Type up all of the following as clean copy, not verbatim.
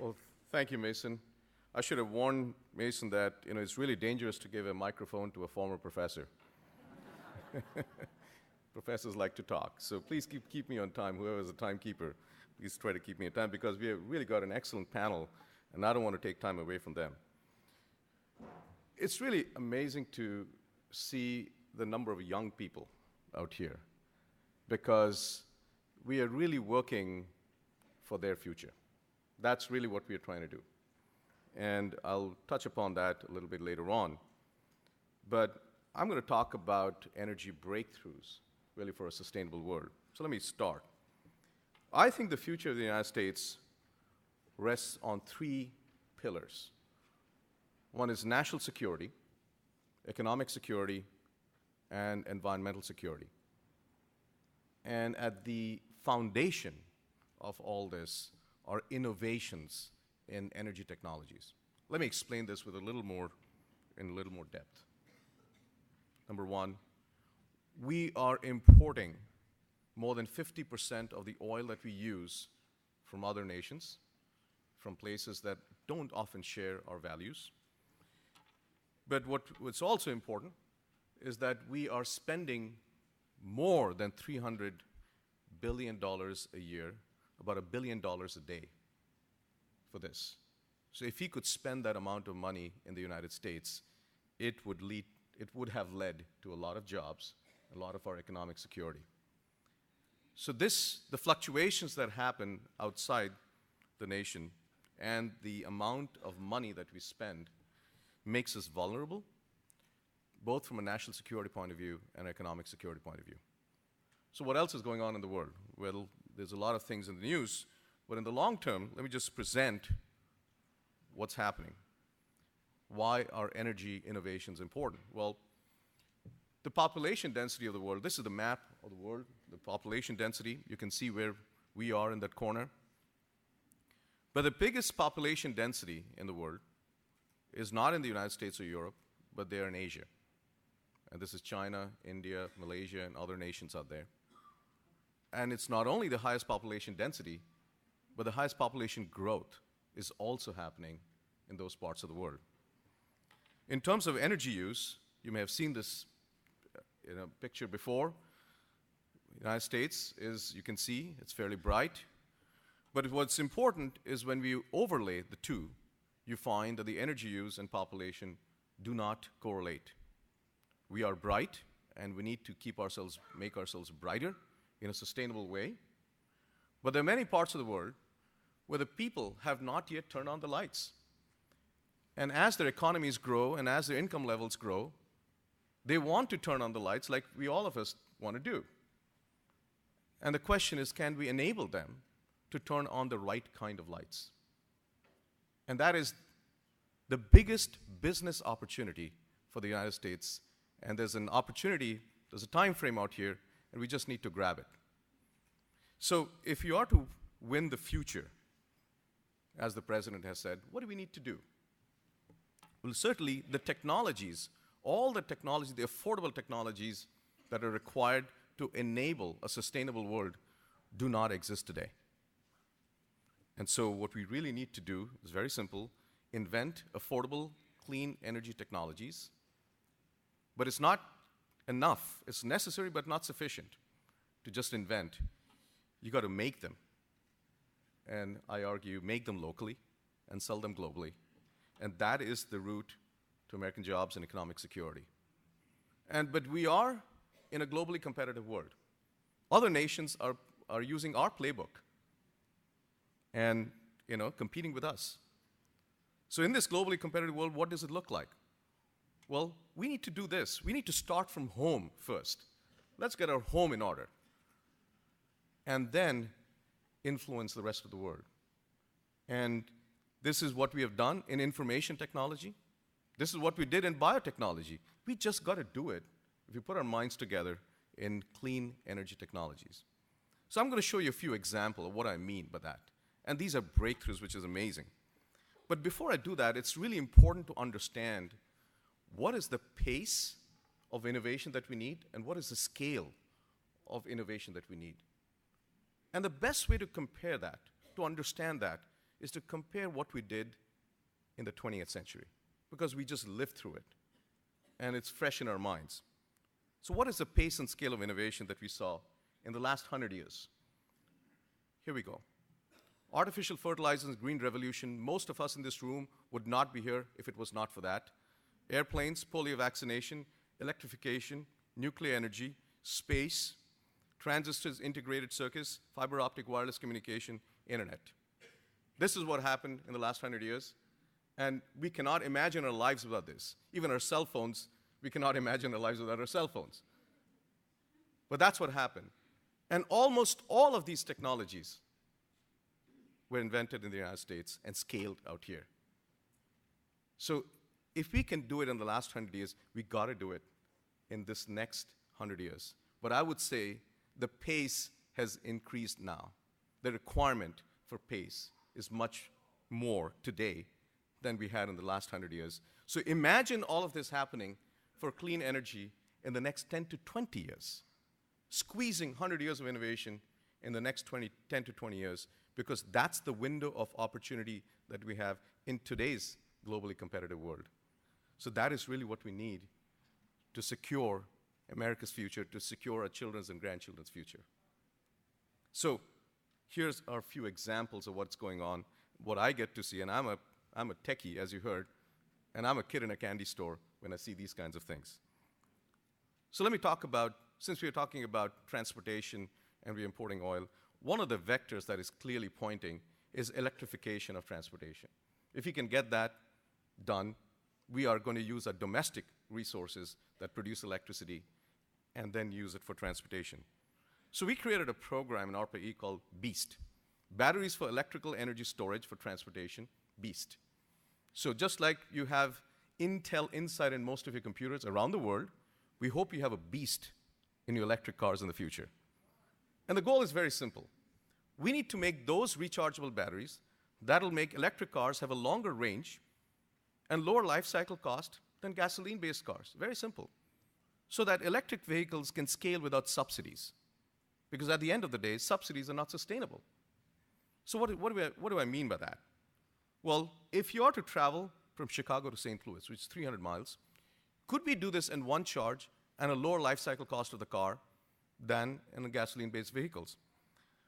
Well, thank you, Mason. I should have warned Mason that it's really dangerous to give a microphone to a former professor. Professors like to talk, so please keep me on time. Whoever is the timekeeper, please try to keep me on time because we have really got an excellent panel, and I don't want to take time away from them. It's really amazing to see the number of young people out here because we are really working for their future. That's really what we are trying to do. And I'll touch upon that a little bit later on. But I'm going to talk about energy breakthroughs, really for a sustainable world. So let me start. I think the future of the United States rests on three pillars. One is national security, economic security, and environmental security. And at the foundation of all this are innovations in energy technologies. Let me explain this with in a little more depth. Number one, we are importing more than 50% of the oil that we use from other nations, from places that don't often share our values. But what's also important is that we are spending more than $300 billion a year, about $1 billion a day for this. So if we could spend that amount of money in the United States, it would have led to a lot of jobs, a lot of our economic security. So the fluctuations that happen outside the nation and the amount of money that we spend makes us vulnerable, both from a national security point of view and economic security point of view. So what else is going on in the world? Well, there's a lot of things in the news, but in the long term, let me just present what's happening. Why are energy innovations important? Well, the population density of the world, this is the map of the world, the population density. You can see where we are in that corner. But the biggest population density in the world is not in the United States or Europe, but they are in Asia. And this is China, India, Malaysia, and other nations out there. And it's not only the highest population density, but the highest population growth is also happening in those parts of the world. In terms of energy use, you may have seen this in a picture before. The United States is, you can see, it's fairly bright. But what's important is when we overlay the two, you find that the energy use and population do not correlate. We are bright, and we need to make ourselves brighter in a sustainable way. But there are many parts of the world where the people have not yet turned on the lights. And as their economies grow and as their income levels grow, they want to turn on the lights like all of us want to do. And the question is, can we enable them to turn on the right kind of lights? And that is the biggest business opportunity for the United States. And there's an opportunity, there's a time frame out here, and we just need to grab it. So if you are to win the future, as the president has said, what do we need to do? Well, certainly the technologies, all the technology, the affordable technologies that are required to enable a sustainable world do not exist today. And so what we really need to do is very simple: invent affordable, clean energy technologies. But it's not enough. It's necessary but not sufficient to just invent. You got to make them. And I argue, make them locally and sell them globally. And that is the route to American jobs and economic security. But we are in a globally competitive world. Other nations are using our playbook and competing with us. So in this globally competitive world, what does it look like? Well, we need to do this. We need to start from home first. Let's get our home in order. And then influence the rest of the world. And this is what we have done in information technology. This is what we did in biotechnology. We just got to do it if we put our minds together in clean energy technologies. So I'm going to show you a few examples of what I mean by that. And these are breakthroughs, which is amazing. But before I do that, it's really important to understand what is the pace of innovation that we need and what is the scale of innovation that we need. And the best way to compare that, to understand that, is to compare what we did in the 20th century, because we just lived through it, and it's fresh in our minds. So what is the pace and scale of innovation that we saw in the last 100 years? Here we go. Artificial fertilizers, green revolution. Most of us in this room would not be here if it was not for that. Airplanes, polio vaccination, electrification, nuclear energy, space, transistors, integrated circuits, fiber optic wireless communication, internet. This is what happened in the last 100 years, and we cannot imagine our lives without this. Even our cell phones, we cannot imagine our lives without our cell phones. But that's what happened. And almost all of these technologies were invented in the United States and scaled out here. So if we can do it in the last 100 years, we got to do it in this next 100 years. But I would say the pace has increased now. The requirement for pace is much more today than we had in the last 100 years. So imagine all of this happening for clean energy in the next 10 to 20 years, squeezing 100 years of innovation in the next 10 to 20 years, because that's the window of opportunity that we have in today's globally competitive world. So that is really what we need to secure America's future, to secure our children's and grandchildren's future. So here's our few examples of what's going on, what I get to see, and I'm a techie, as you heard, and I'm a kid in a candy store when I see these kinds of things. So let me talk about, since we're talking about transportation and we're importing oil, one of the vectors that is clearly pointing is electrification of transportation. If we can get that done, we are going to use our domestic resources that produce electricity and then use it for transportation. So we created a program in ARPA-E called BEAST, Batteries for Electrical Energy Storage for Transportation, BEAST. So just like you have Intel Inside in most of your computers around the world, we hope you have a BEAST in your electric cars in the future. And the goal is very simple. We need to make those rechargeable batteries that'll make electric cars have a longer range and lower life cycle cost than gasoline-based cars. Very simple. So that electric vehicles can scale without subsidies. Because at the end of the day, subsidies are not sustainable. So what do I mean by that? Well, if you are to travel from Chicago to St. Louis, which is 300 miles, could we do this in one charge and a lower life cycle cost of the car than in the gasoline-based vehicles?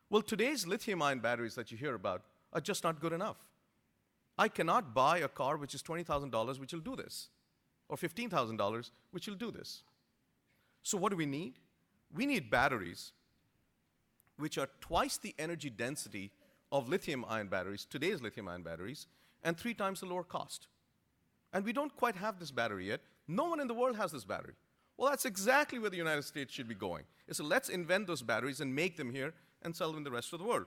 Well, today's lithium-ion batteries that you hear about are just not good enough. I cannot buy a car which is $20,000 which will do this, or $15,000 which will do this. So what do we need? We need batteries which are twice the energy density of lithium-ion batteries, today's lithium-ion batteries, and 3 times the lower cost. And we don't quite have this battery yet. No one in the world has this battery. Well, that's exactly where the United States should be going. So let's invent those batteries and make them here and sell them in the rest of the world.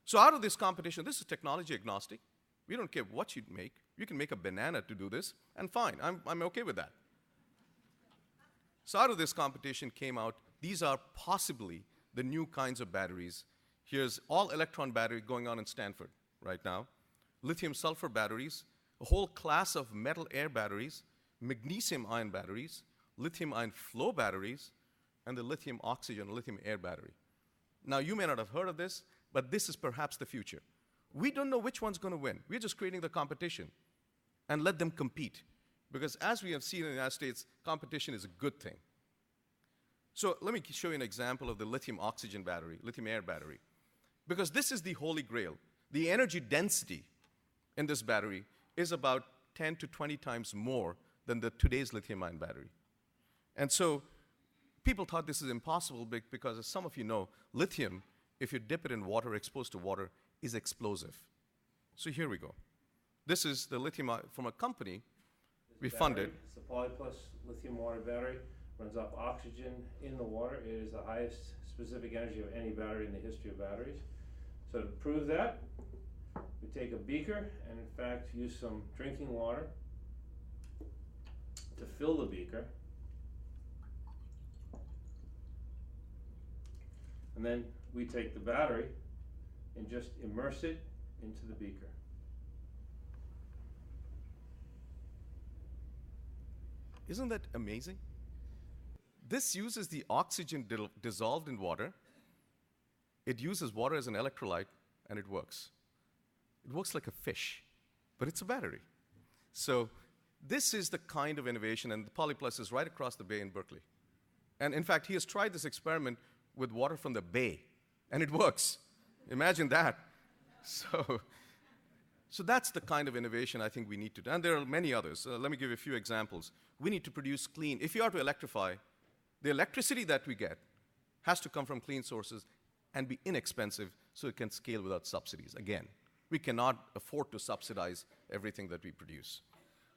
So out of this competition, this is technology agnostic. We don't care what you make. You can make a banana to do this, and fine, I'm okay with that. So out of this competition came out, these are possibly the new kinds of batteries. Here's all-electron battery going on in Stanford right now, lithium-sulfur batteries, a whole class of metal-air batteries, magnesium-ion batteries, lithium-ion flow batteries, and the lithium-oxygen, lithium-air battery. Now, you may not have heard of this, but this is perhaps the future. We don't know which one's going to win. We're just creating the competition and let them compete. Because as we have seen in the United States, competition is a good thing. So let me show you an example of the lithium-oxygen battery, lithium-air battery. Because this is the holy grail. The energy density in this battery is about 10 to 20 times more than today's lithium-ion battery. And so people thought this is impossible because, as some of you know, lithium, if you dip it in water, exposed to water, is explosive. So here we go. This is the lithium from a company we funded. It's the Polyplus lithium water battery. Runs off oxygen in the water. It is the highest specific energy of any battery in the history of batteries. So to prove that, we take a beaker and in fact use some drinking water to fill the beaker. And then we take the battery and just immerse it into the beaker. Isn't that amazing? This uses the oxygen dissolved in water. It uses water as an electrolyte, and it works. It works like a fish, but it's a battery. So this is the kind of innovation, and the Polyplus is right across the bay in Berkeley. And in fact, he has tried this experiment with water from the bay, and it works. Imagine that. So that's the kind of innovation I think we need to do. And there are many others. Let me give you a few examples. We need to produce clean. If you are to electrify, the electricity that we get has to come from clean sources and be inexpensive so it can scale without subsidies. Again, we cannot afford to subsidize everything that we produce.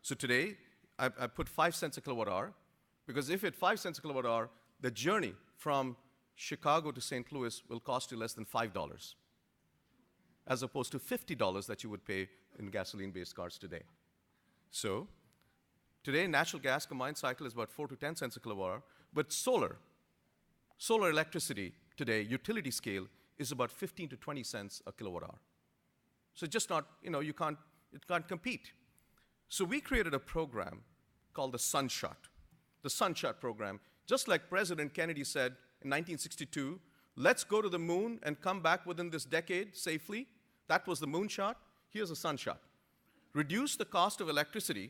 So today, I put 5 cents a kilowatt hour, because if at 5 cents a kilowatt hour, the journey from Chicago to St. Louis will cost you less than $5, as opposed to $50 that you would pay in gasoline-based cars today. So today, natural gas combined cycle is about 4 to 10 cents a kilowatt hour, but solar electricity today, utility scale, is about 15 to 20 cents a kilowatt hour. So just not, it can't compete. So we created a program called the Sunshot. The Sunshot program, just like President Kennedy said in 1962, let's go to the moon and come back within this decade safely. That was the moonshot. Here's a sunshot. Reduce the cost of electricity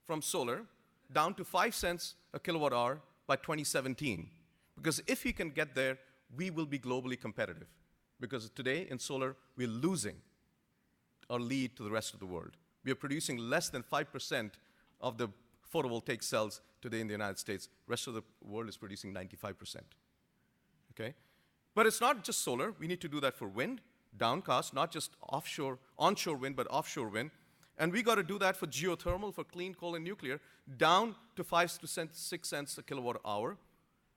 from solar down to 5 cents a kilowatt hour by 2017. Because if we can get there, we will be globally competitive. Because today in solar, we're losing our lead to the rest of the world. We are producing less than 5% of the photovoltaic cells today in the United States. The rest of the world is producing 95%. Okay? But it's not just solar. We need to do that for wind, down cost, not just onshore wind, but offshore wind. And we got to do that for geothermal, for clean coal and nuclear, down to 5 to 6 cents a kilowatt hour,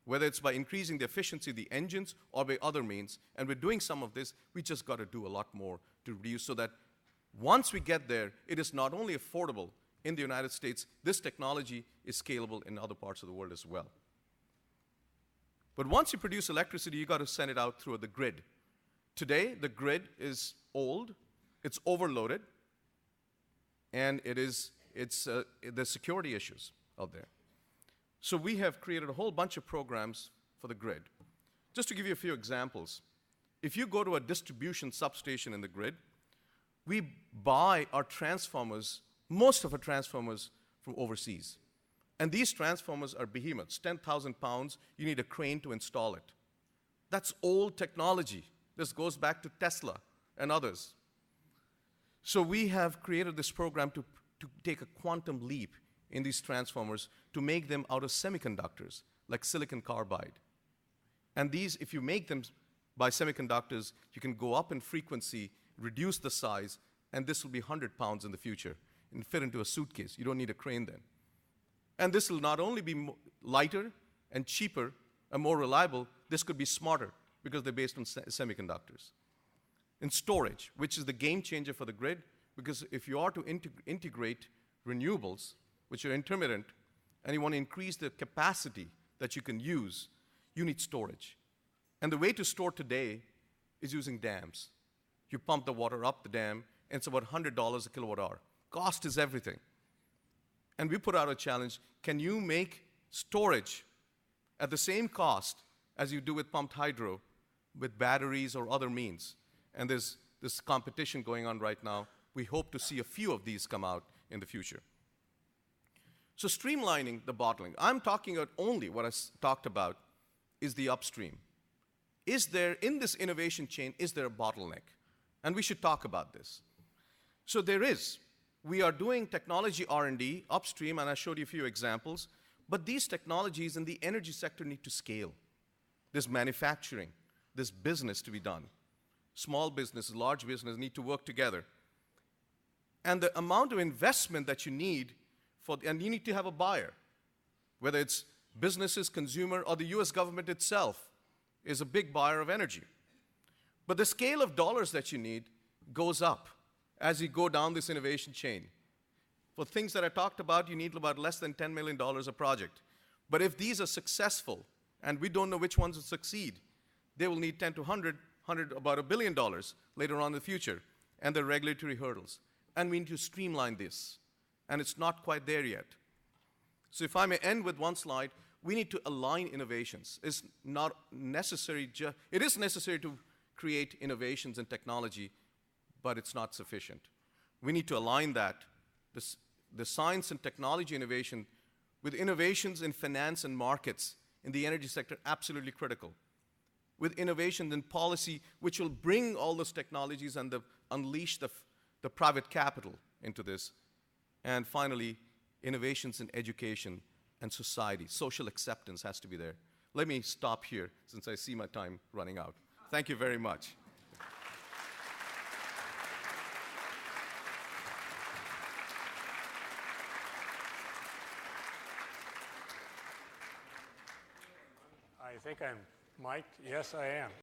whether it's by increasing the efficiency of the engines or by other means. And we're doing some of this. We just got to do a lot more to reduce so that once we get there, it is not only affordable in the United States, this technology is scalable in other parts of the world as well. But once you produce electricity, you got to send it out through the grid. Today, the grid is old, it's overloaded, and there's security issues out there. So we have created a whole bunch of programs for the grid. Just to give you a few examples, if you go to a distribution substation in the grid, we buy our transformers, most of our transformers, from overseas. And these transformers are behemoths, 10,000 pounds. You need a crane to install it. That's old technology. This goes back to Tesla and others. So we have created this program to take a quantum leap in these transformers to make them out of semiconductors, like silicon carbide. And these, if you make them by semiconductors, you can go up in frequency, reduce the size, and this will be 100 pounds in the future and fit into a suitcase. You don't need a crane then. And this will not only be lighter and cheaper and more reliable, this could be smarter because they're based on semiconductors. And storage, which is the game changer for the grid, because if you are to integrate renewables, which are intermittent, and you want to increase the capacity that you can use, you need storage. And the way to store today is using dams. You pump the water up the dam, and it's about $100 a kilowatt hour. Cost is everything. And we put out a challenge, can you make storage at the same cost as you do with pumped hydro, with batteries or other means? And there's this competition going on right now. We hope to see a few of these come out in the future. So streamlining the bottling. I'm talking about only what I talked about is the upstream. Is there, in this innovation chain, is there a bottleneck? And we should talk about this. So there is. We are doing technology R&D upstream, and I showed you a few examples. But these technologies in the energy sector need to scale. There's manufacturing, there's business to be done. Small business, large business need to work together. And the amount of investment that you need and you need to have a buyer, whether it's businesses, consumer, or the US government itself is a big buyer of energy. But the scale of dollars that you need goes up as you go down this innovation chain. For things that I talked about, you need about less than $10 million a project. But if these are successful, and we don't know which ones will succeed, they will need 10 to 100, about $1 billion later on in the future, and the regulatory hurdles. And we need to streamline this. And it's not quite there yet. So if I may end with one slide, we need to align innovations. It's not necessary, it is necessary to create innovations in technology, but it's not sufficient. We need to align that, the science and technology innovation, with innovations in finance and markets in the energy sector, absolutely critical. With innovations in policy, which will bring all those technologies and unleash the private capital into this. And finally, innovations in education and society. Social acceptance has to be there. Let me stop here, since I see my time running out. Thank you very much. I think I'm mic'd. Yes, I am.